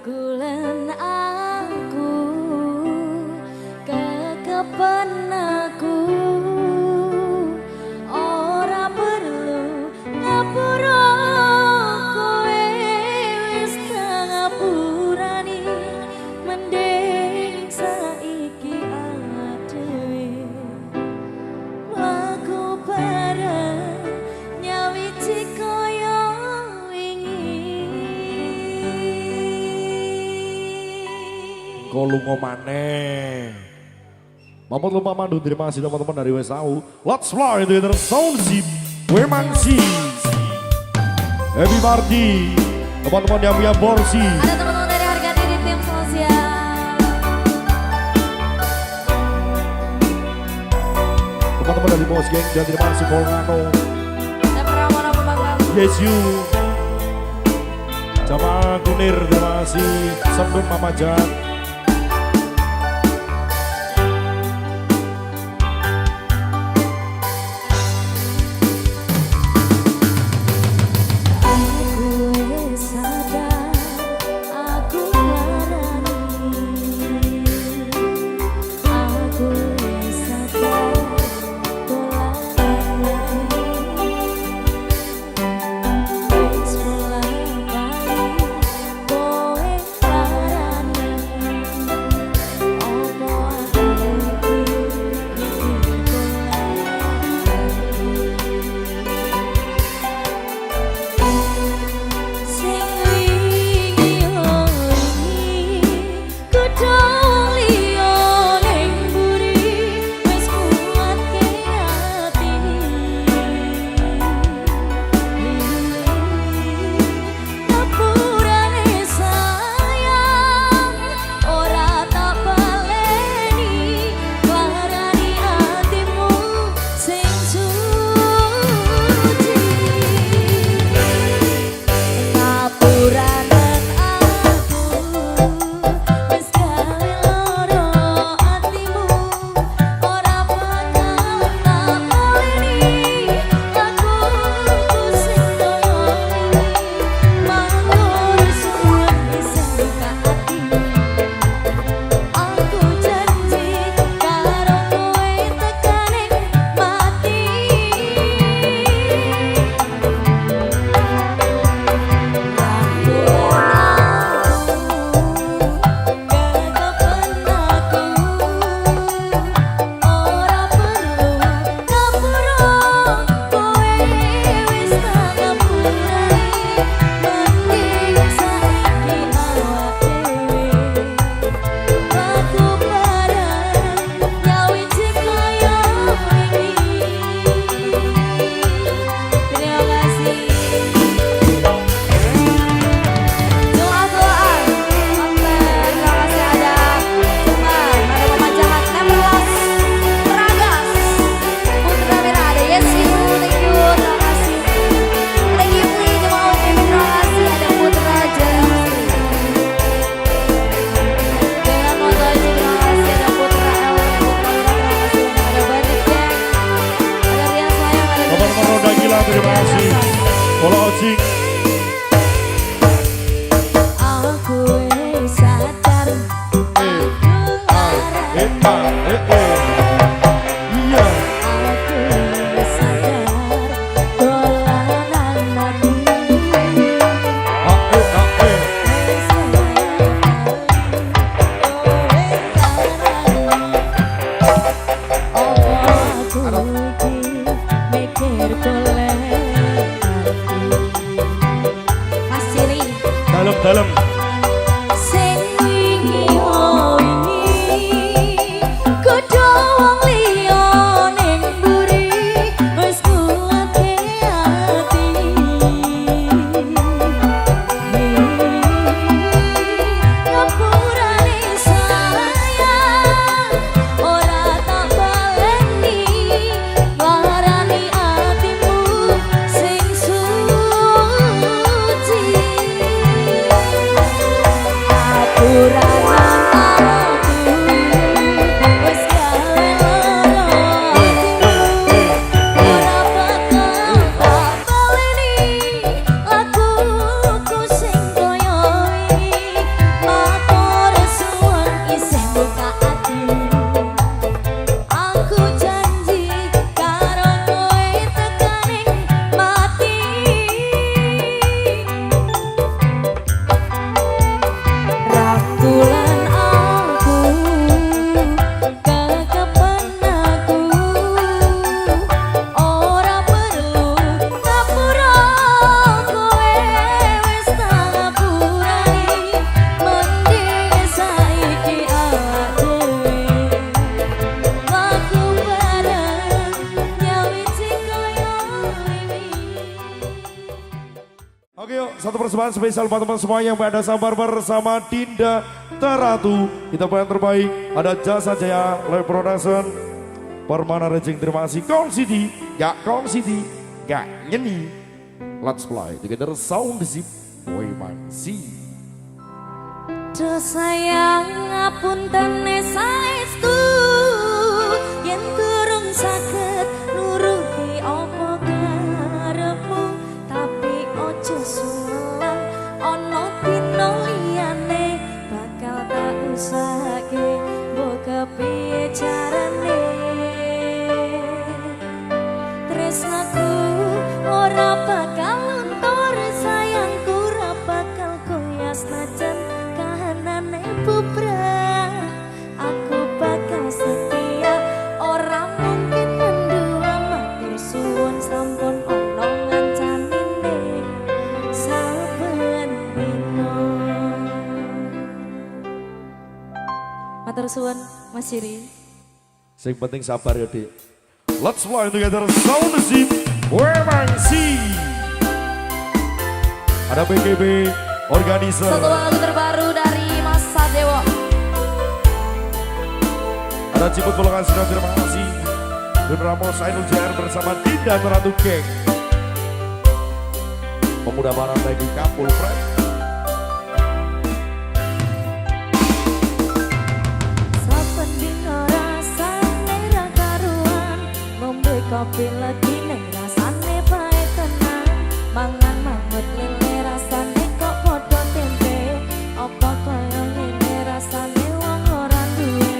rangkulan aku kekepen aku ora perlu ngapura kowe wis ngapurani mending saiki awak dhewe laku bareng nyawiji kaya kok lunga maneh. Mampun lupa mandu, terima kasih teman-teman dari WSAU. Let's fly into the sound zip. Wemangsi. Happy party. Teman-teman yang punya porsi. Ada teman-teman dari harga diri tim sosial. Teman-teman dari Bos Geng dan terima kasih Polngano. Dan Pramana Pembangkang. Yes you. Jamaah Kunir, terima kasih. Sembun Mama Jan. Terima kasih. Pola Ocing. Aku sadar Iya. aku sadar dolanan nabi. Mikir golek Dalam. sing wingi wingi kudu wong liya ning mburi wis kuwate ati ngapurane sayang ora tak baleni warani atimu sing suci. persembahan spesial buat teman semua yang pada sabar bersama Dinda Teratu. Kita yang terbaik ada Jasa Jaya Live Production, Permana Rejing, terima kasih Kong City, gak nyeni. Let's fly together sound zip boy mangsi. Do sayang ngapunten saestu yen durung saged nuruti apa karepmu, tapi ojo sulang ana dina liyane bakal tak usahake mbok kepiye carane. Tresnaku ora bakal luntur, sayangku ora bakal goyah senajan kahanane bubrah. Aku bakal setia, ora mungkin mendua, matur suwun sampun ana ngancanine saben dina. Matur suwun Mas Siri. Sing penting sabar ya Dik. Let's fly together sound zip Wemangsi. Ada BGB Organizer. Satu lagu terbaru dari Mas Sadewo. Ada Ciput Pulangan Sinar, terima kasih. Dun Ramos Ainul JR bersama Dinda Teratu Geng. Pemuda Barat lagi Kapul Fred. Saben dina rasane ra karuan, ngombe kopi lagi ning rasane bae tenan. Mangan mangut lele rasane kok padha tempe, apa kaya ngene rasane wong ora duwe.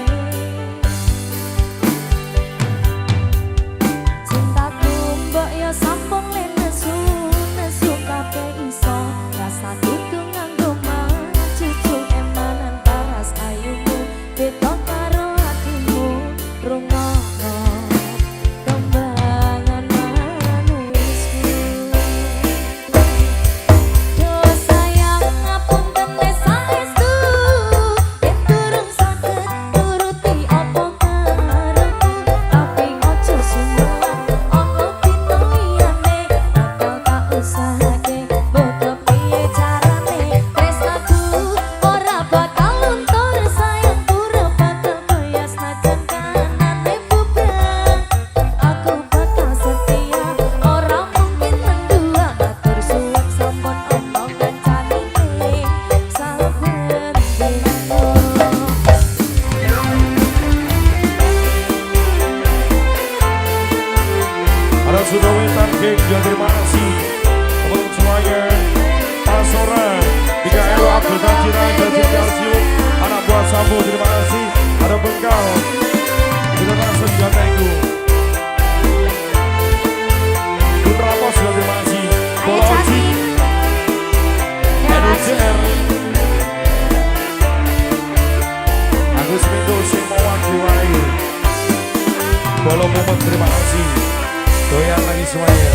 Cintaku mbok ya sampun le nesu kabeh iso, rasa kudu nganggo cucu emanan paras ayumu, beda karo hatimu, rungokno tembangan manisku. Do sayang ngapunten saestu yen durung saged nuruti apa karepmu, tapi ojo sumelang ana dina liyane bakal tak usahake mbok kepiye carane. Tresnaku ora bakal luntur, sayangku ora bakal goyah senajan kahanane bubrah. Aku bakal setia, ora mungkin mendua, matur suwun sampun ana kancanine saben dina. Ada sudah wetan geng, terima kasih. Teman semuanya, Pasora, 3 Abdul Tajira, Jajin Kalsium, anak buah Sambo, terima kasih. Ada Bengkal, kita langsung jatengku. Dun Ramos juga terima kasih. Bola Oji, NUCR, Agus Minggu, Simawang Diwai, Bolo Mumet, terima kasih. Doyan lagi semuanya.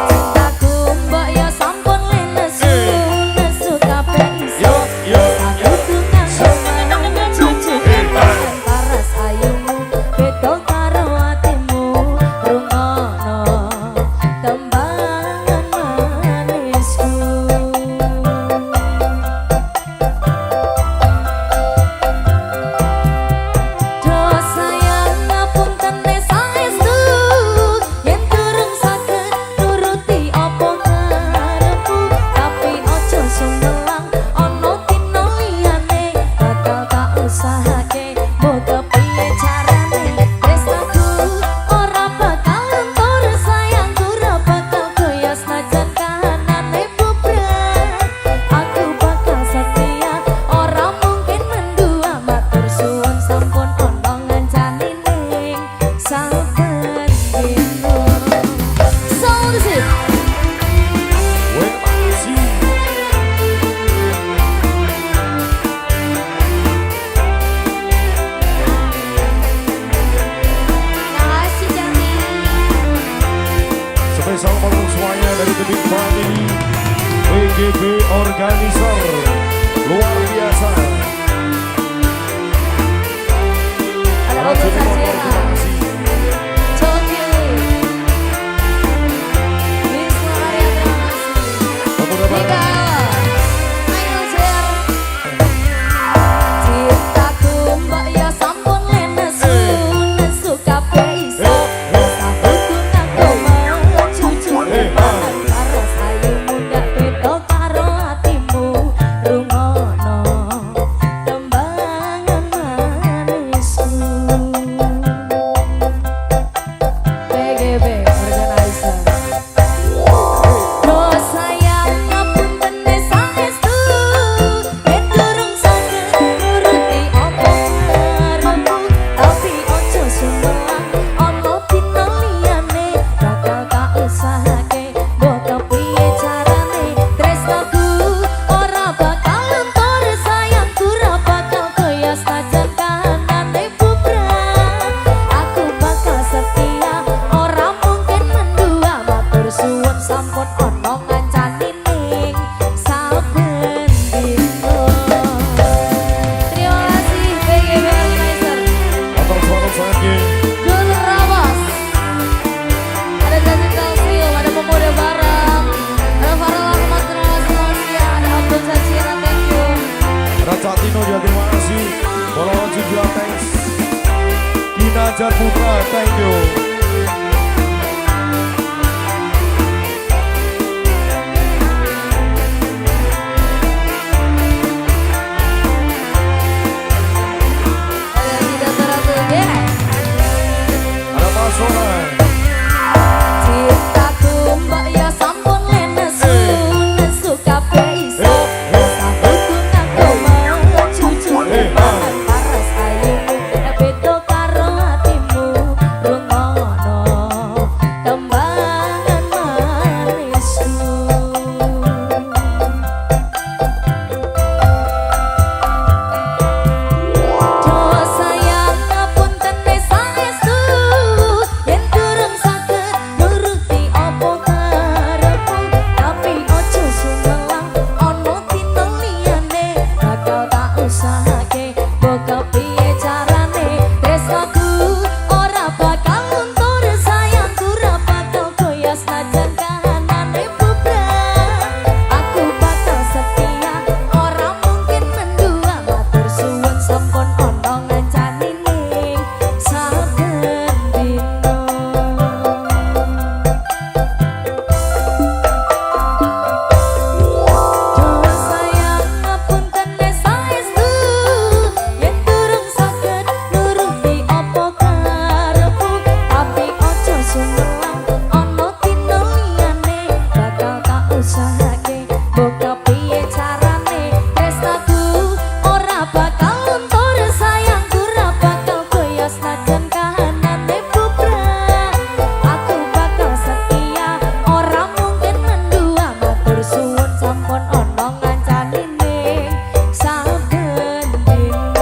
Cintaku mbok ya sampun le nesu kabeh iso. Kudu nganggo cucu emanan paras ayumu, beda karo hatimu, rungokno tembangan manisku. Do sayang ngapunten saestu yen durung saged nuruti apa karepmu, tapi ojo sumelang ana dina liyane bakal tak usahake mbok kepiye carane. Tresnaku ora bakal luntur, sayangku ora bakal goyah senajan kahanane bubrah. Aku bakal setia, ora mungkin mendua, matur suwun sampun ana ngancanine saben dina. Sound zip. Wemangsi. Makasih Jami. Spesial untuk semuanya dari The Big Family, BGB Organizer, luar biasa. Ada Ada Ogo Juni Motor, Sajera, terima kasih. Coki, Wisnu Karya, terima kasih. Pemuda Barat. Nika Satino ya terima kasih. Bolawan juga thanks. Kinajar Putra thank you. Ada Mas Solan. Cintaku mbak ya sampun lenesu nesu kabeh iso sabuku ngaku mau cucu pangan paras ayu beda karo hatimu rungono tembangan manisku do sayang ngapunten saestu yen durung saged nuruti apa karepku tapi ojo sumelang ana dina liyane bakal tak usahake mbok piye carane tresnaku ora bakal luntur sayangku ora bakal goyah senajan kahanane bubrah aku bakal setia ora mungkin mendua matur suwun sampun ana ngancani ning saben dina do sayang ngapunten saestu yen durung saged nuruti apa karepku tapi ojo sumelang ana dina liyane bakal tak usahake mbok piye carane tresnaku ora bakal luntur sayangku ora bakal goyah senajan kahanane bubrah aku bakal setia ora mungkin mendua matur suwun sampun ana ngancani ning saben dina.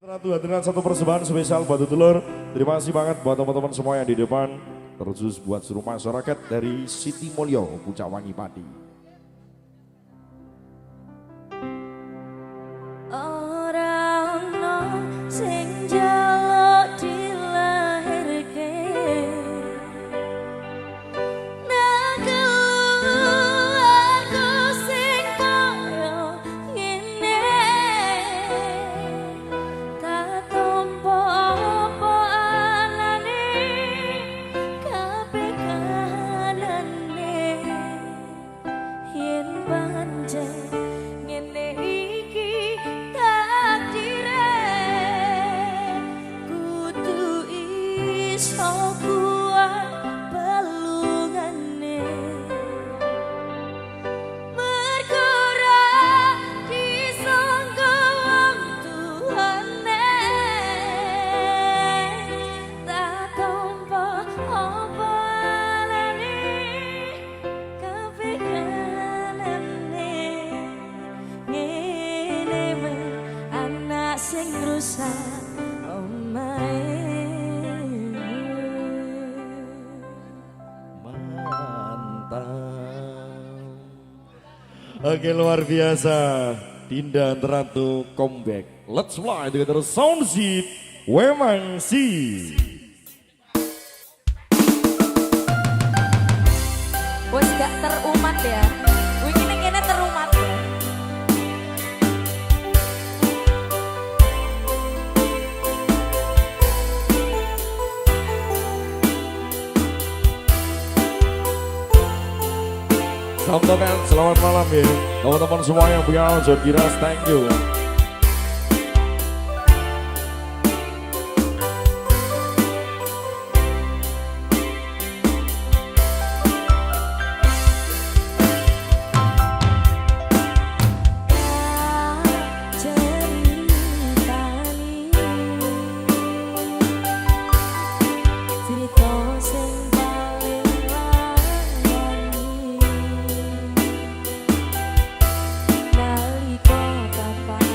Ratu dengan satu persembahan spesial buat Dulur. Terima kasih banget buat teman-teman semua yang di depan. Terus buat seluruh masyarakat dari Siti Mulyo, Pucak Wangi Pati. Ora ono sing njaluk dilahirke nang keluarga sing kaya ngene tak tampa apa anane kabeh kahanane yen pancen ngene iki takdire kudu iso kuat balungane mergo ora disangka wong tuane tak tampa apa anane kabeh kahanane ngene men anak sing rusak omahe Mantap. Oke luar biasa. Dinda Ratu comeback. Let's fly dengan sound zip. Wemangsi. wes gak terumat ya wingi ning kene terumat ya Teman-teman selamat malam ya. Teman-teman semua yang punya John Giras, thank you. Nalika kapan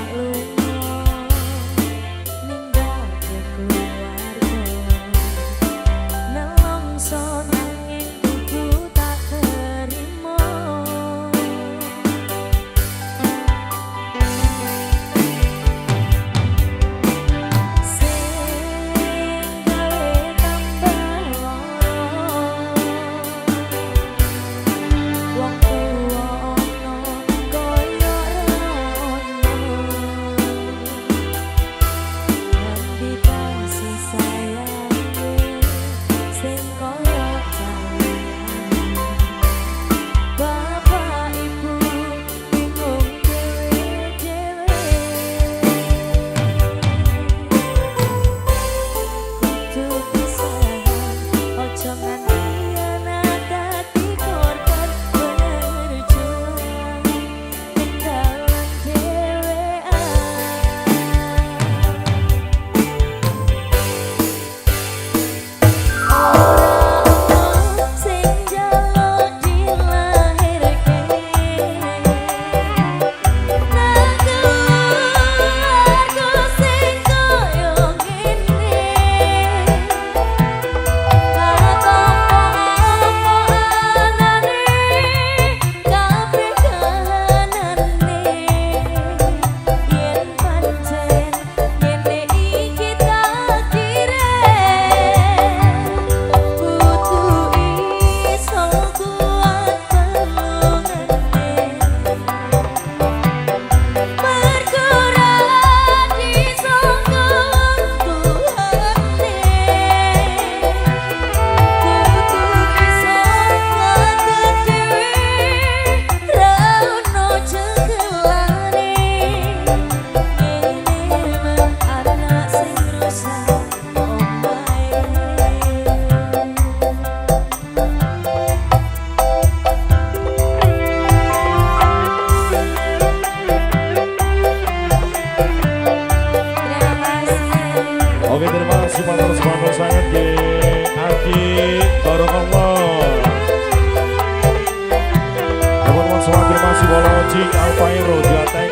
Psikologi Alfairo Jateng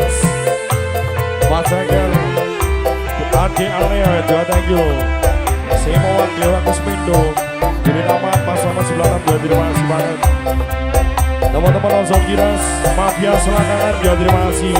Pacager Ade Aleo Jateng Semo Wakil Agus Mindo Jadi nama pasangan sebelah juga terima kasih banget. Teman-teman langsung kiras Mafia Selangkangan juga terima kasih.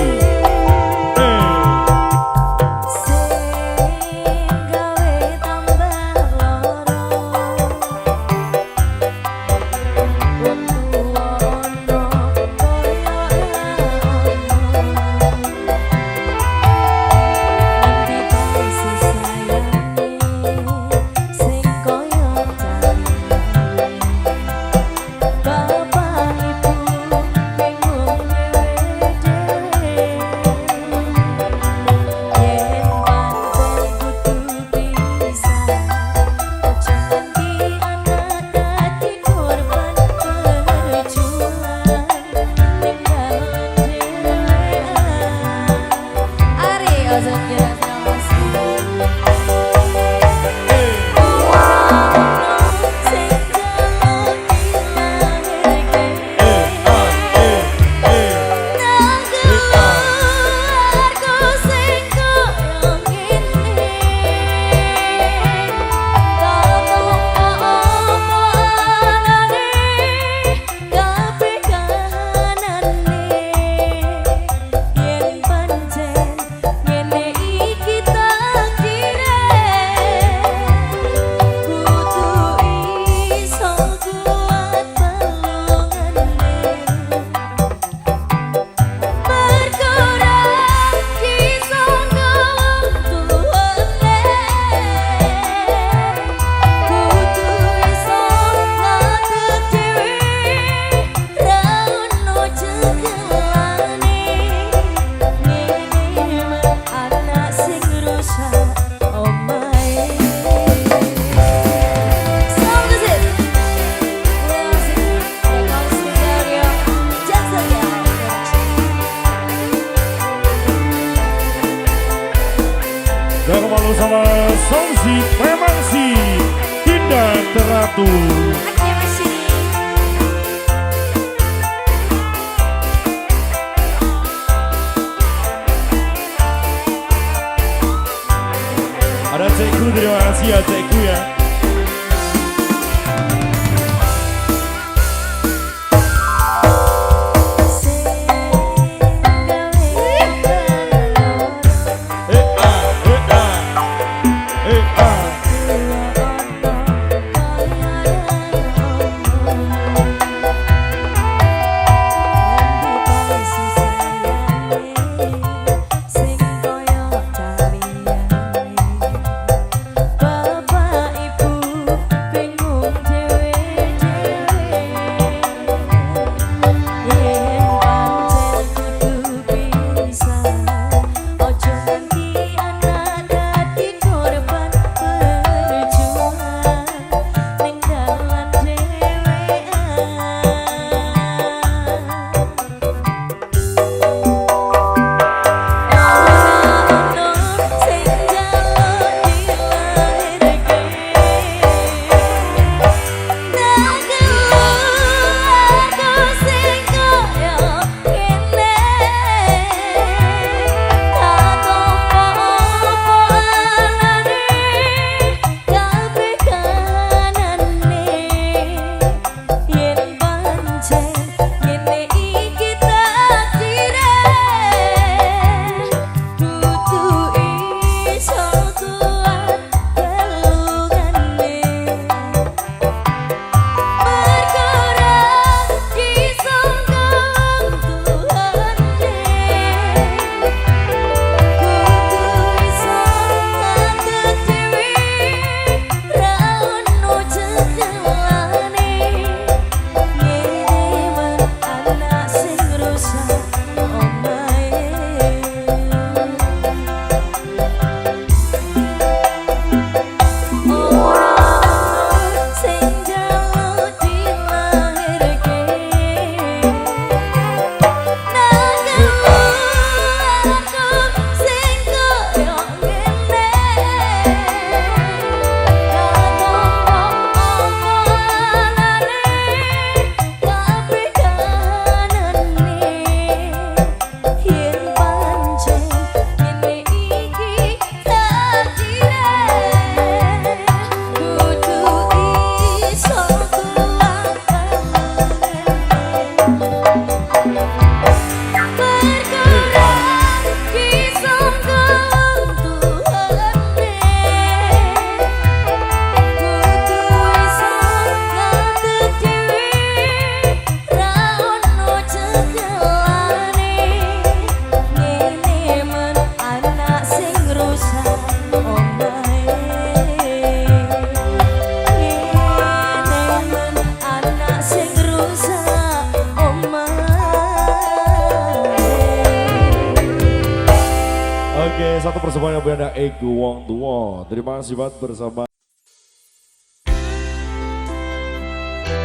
untuk persembahan benda Ego Wong Tua. Terima kasih banget bersama.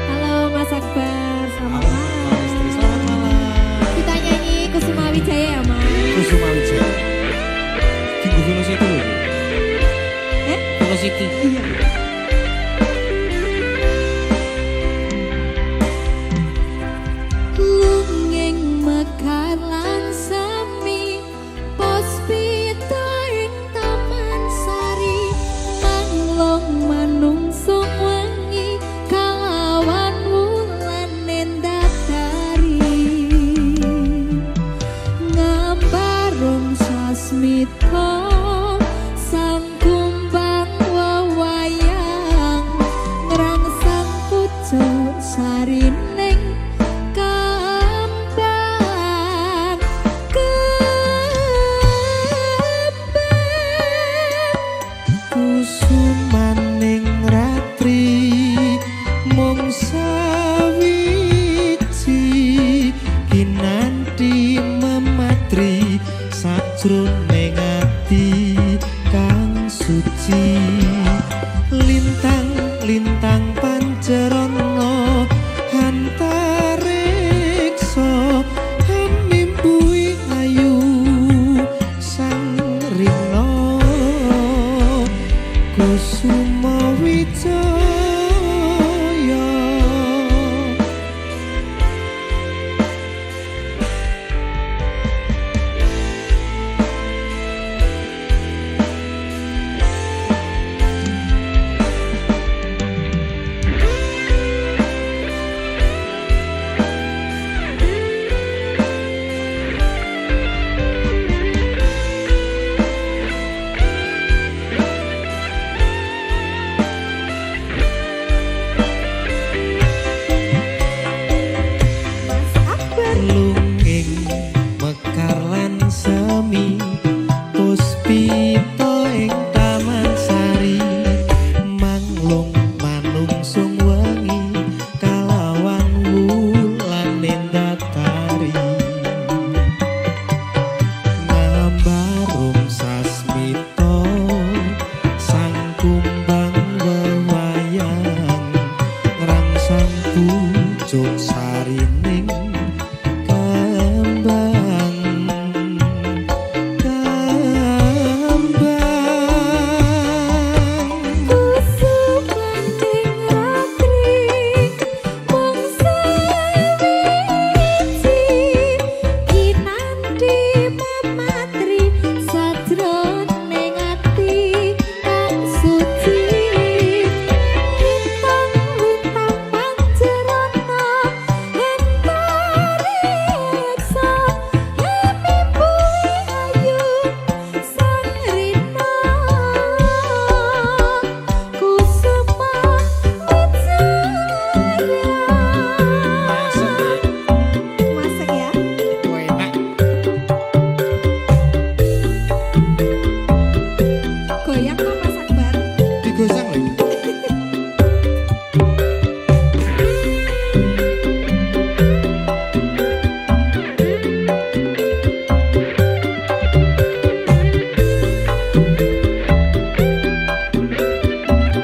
Halo Mas Akbar, selamat Halo, malam. Mbak Lesti, selamat malam. Kita nyanyi Kusuma Wijaya ya Mas. Kusuma Wijaya. Tunggu Velocity loh. Velocity. Iya. Lunging mekar lan sami Puspita ing Taman Sari Manglong manungsung wengi kalawan wulan nendatari ngambarung sasmita sang kumbang wewayang ngrangsang pucuk sarining kembang Kusumaning ratri mung sawiji kinanti mematri sajroning ati kang suci lintang-lintang pancerana antariksa hamimpui ayu sang rina Kusuma Wijaya. Mas Akbar. Lunging mekar lan semi puspita ing taman sari manglung manungsung wengi kalawan wulan nendatari ngambarung sasmita sang kumbang wewayang ngrangsang pucuk sarining kembang Kusumaning ratri mung sawiji kinanti mematri sajroning ati kang suci lintang-lintang pancerana antariksa hamimpui ayu sang rina Kusuma Wijaya. Masak ya? enak Goyang kok Mas Akbar. digosang lagi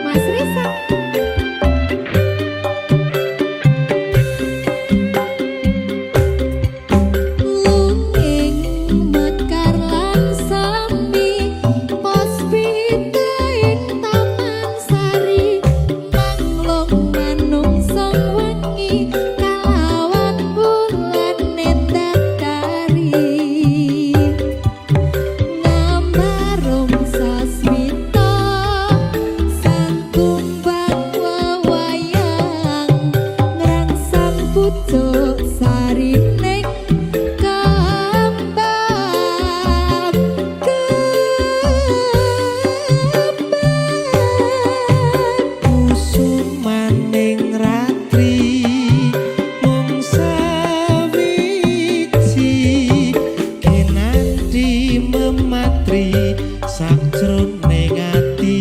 Mas Risa. Lunging mekar lan sami puspita ing taman sari manglung manungsung wengi kalawan wulan nendatari ngambarung sasmita sang kumbang wewayang ngrangsang pucuk sarining kembang Kusumaning ratri mung sawiji kinanti mematri sajroning ati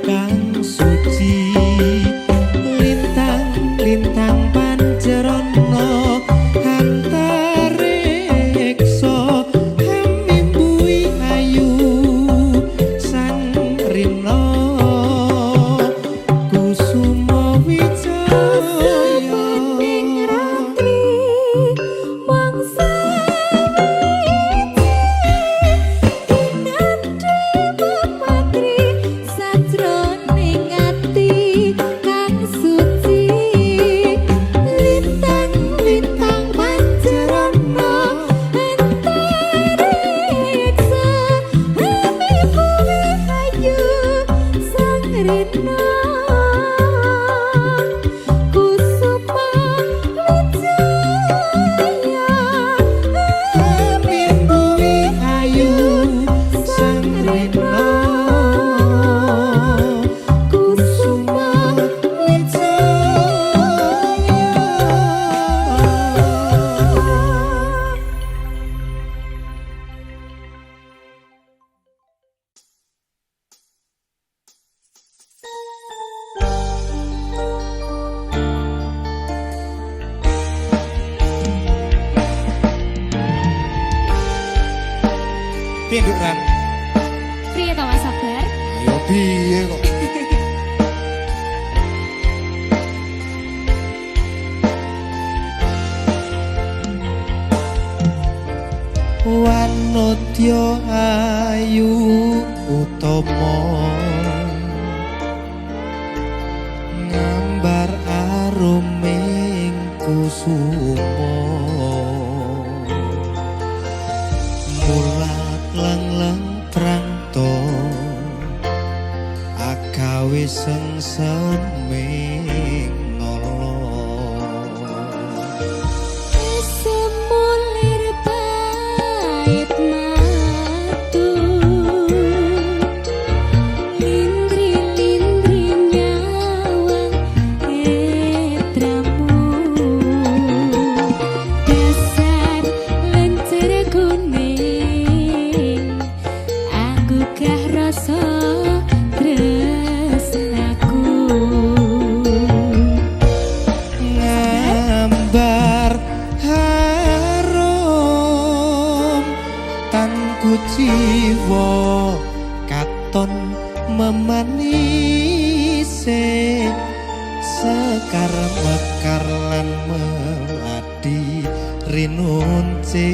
kang suci lintang-lintang pancerana Piye Nduk Ran? Priye to Mas Sabar? Ayo piye kok? Wanodya ayu utama ngambar aruming kusuma mulat lang-lang prangto agawe sengseming nolo Semulir pait matu Lindri-lindri nyawang etramu Dasar lencer kuning Aku gah rasa tresnaku ngambar harum tanku jiwa katon memanise sekar mekar lan meladi rinunce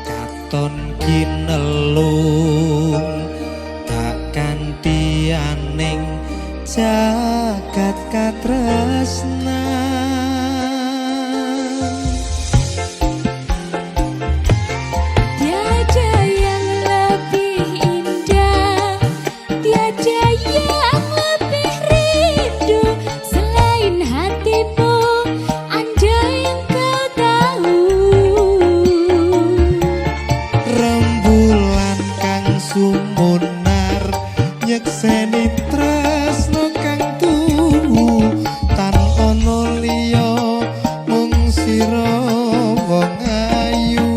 katon kinelung tak kanthi aning jagat katresnan Tiada yang lebih indah Tiada yang lebih rindu Selain hatimu Andai engkau tahu rembulan kang sumunar nyekseni tresno kang tuhu tan ana liya mung sira wong ayu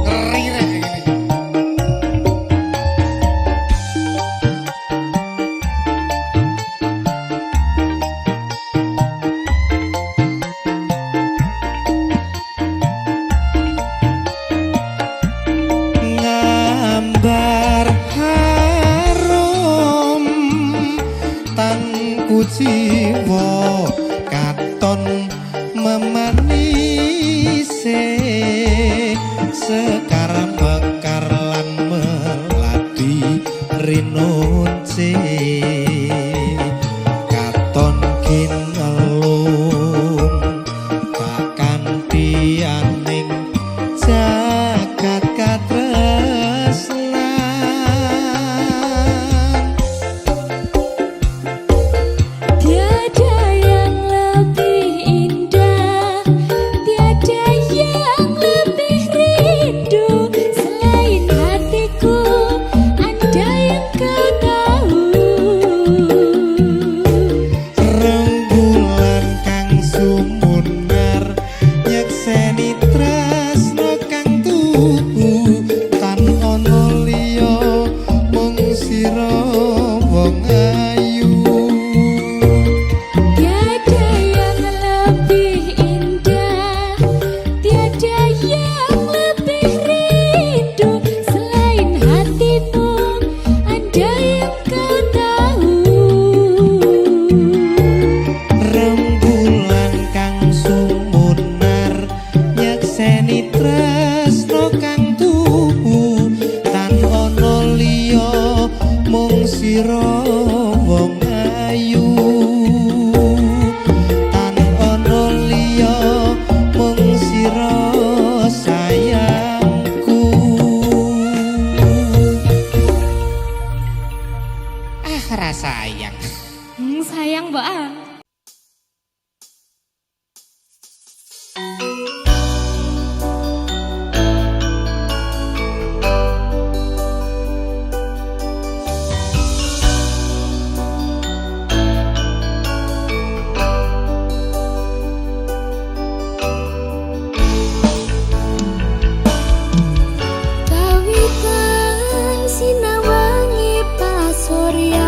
ngeri rek iki ngambar harum tanku jiwa katon memanise sekar bekar lan melati rinunce katon kinelung tak kanthi aning jagat katresnan Tiada yang lebih indah Tiada yang lebih rindu Selain hatiku Andai engkau tahu rembulan kang sumunar nyekseni tresno kang tuhu tan ana liya mung sira wong ayu Tiada yang lebih indah Tiada yang lebih rindu Selain hatimu Andai engkau tahu rembulan kang sumunar nyekseni tresno kang tuhu tan ana liya mung sira wong ayu tan ana liya mung sira sayangku rasayang Sayang Mbak Ang Kawitan sinawangi pasuryan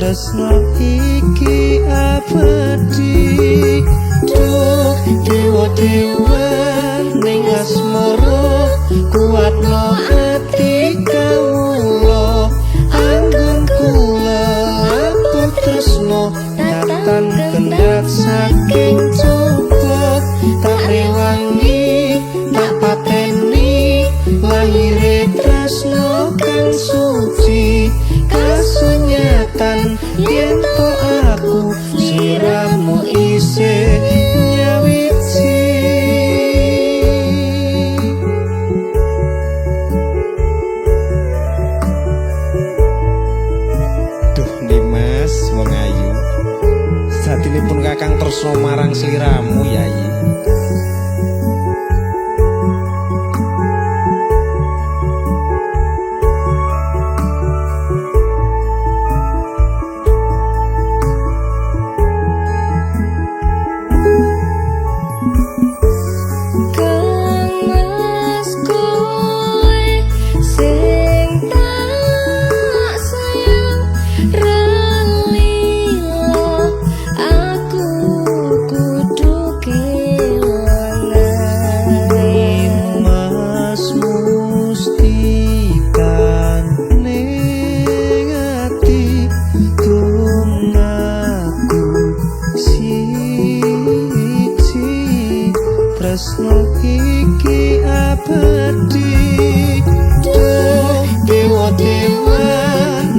tresno iki abadi duh dewa-dewa ning asmara kuatno ati kawula anggon kula aku tresno datang kendhat saking coba tak rewangi tak pateni lahire tresno kang suci kasunyatan yen to aku sliramu isih nyawiji duh Dimas wong ayu satinipun kakang tresno marang sliramu Yayi. Tresno iki abadi duh dewa-dewa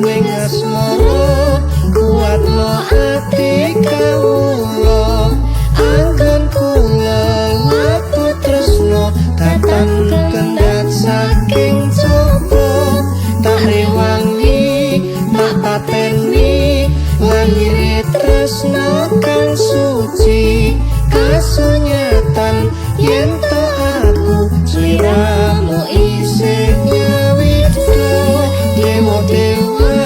ning asmara kuatno ati kawula anggon kula aku tresno datang kendhat saking coba tak rewangi tak pateni lahire tresno kang suci kasunyatan yen to aku sliramu isih nyawita dewa-dewa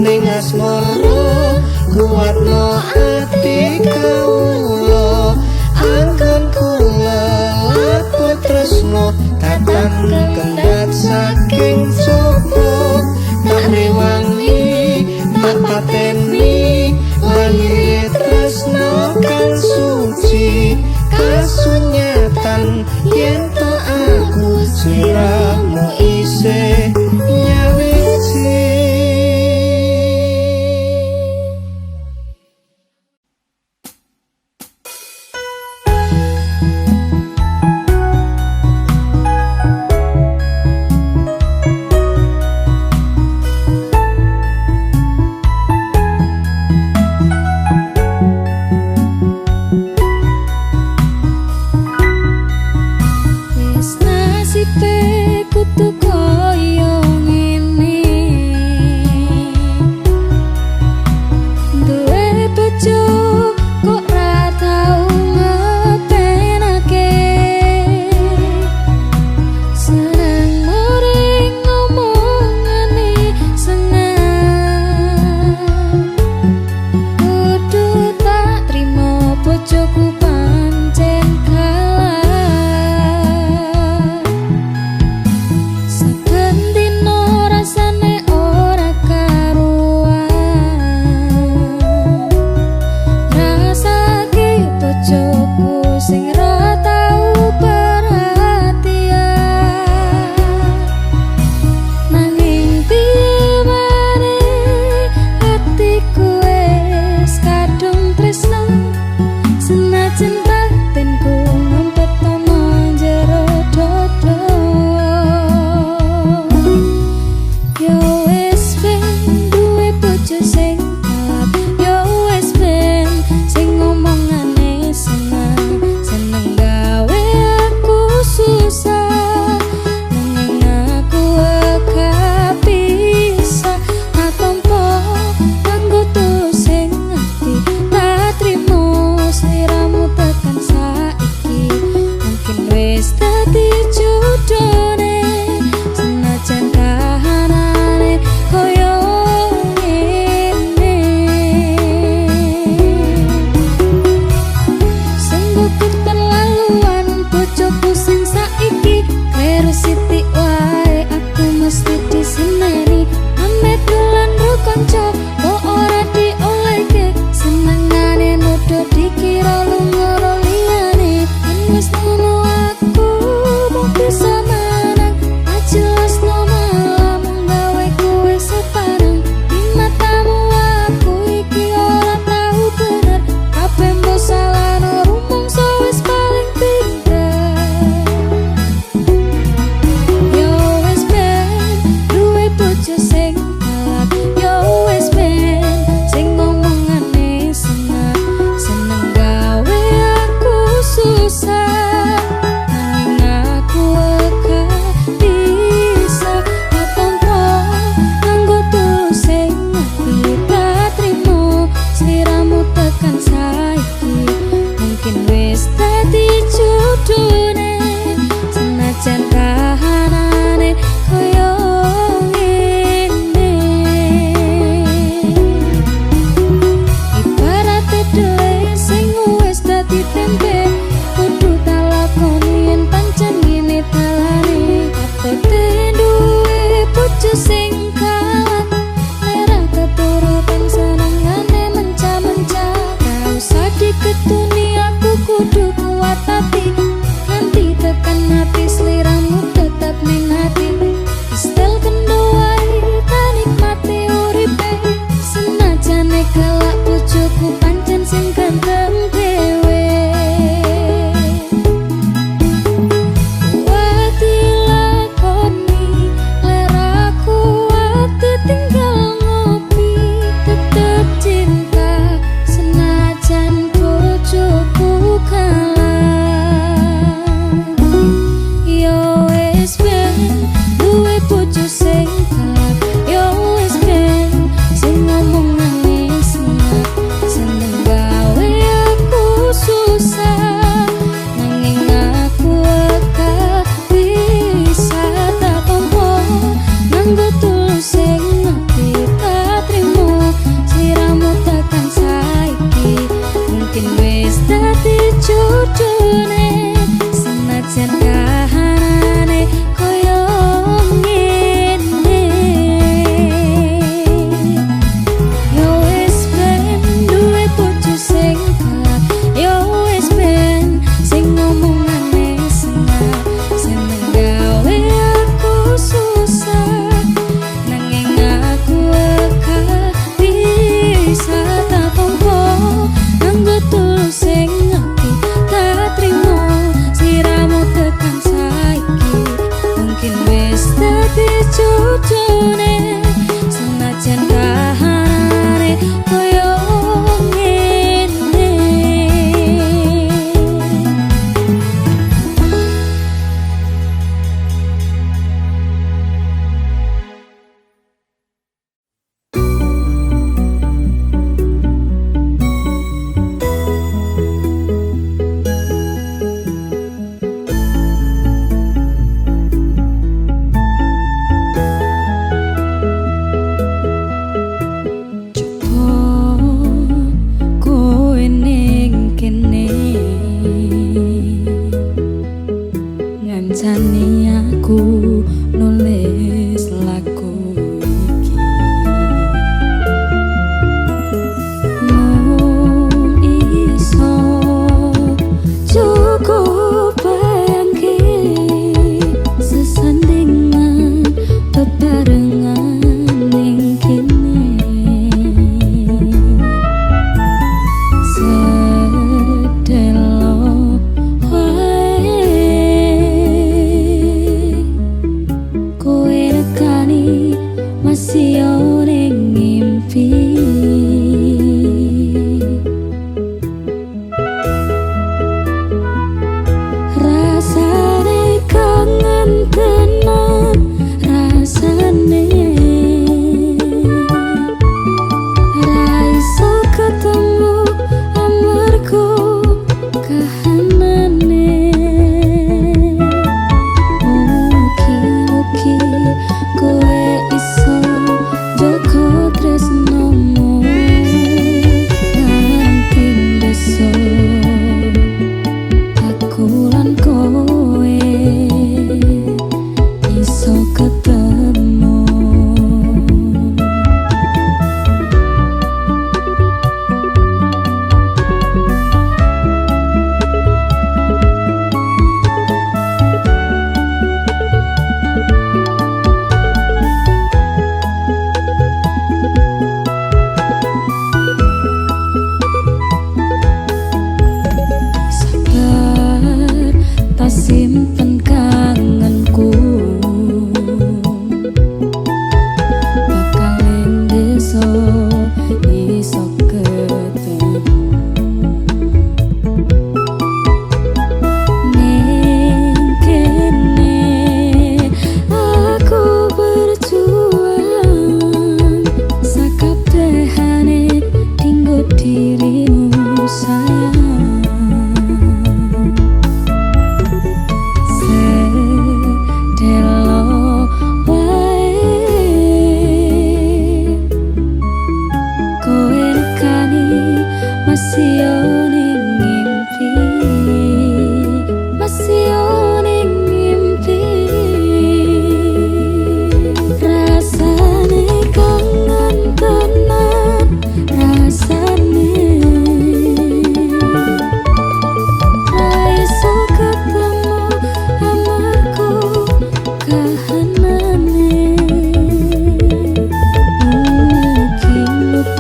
ning asmara kuatno ati kawula anggon kula aku tresno datang kendhat saking coba tak rewangi tak pateni lahir tresno kang suci kasunyatan yen to aku sliramu isih nyawiji. Wis nasibe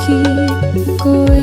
iki kowe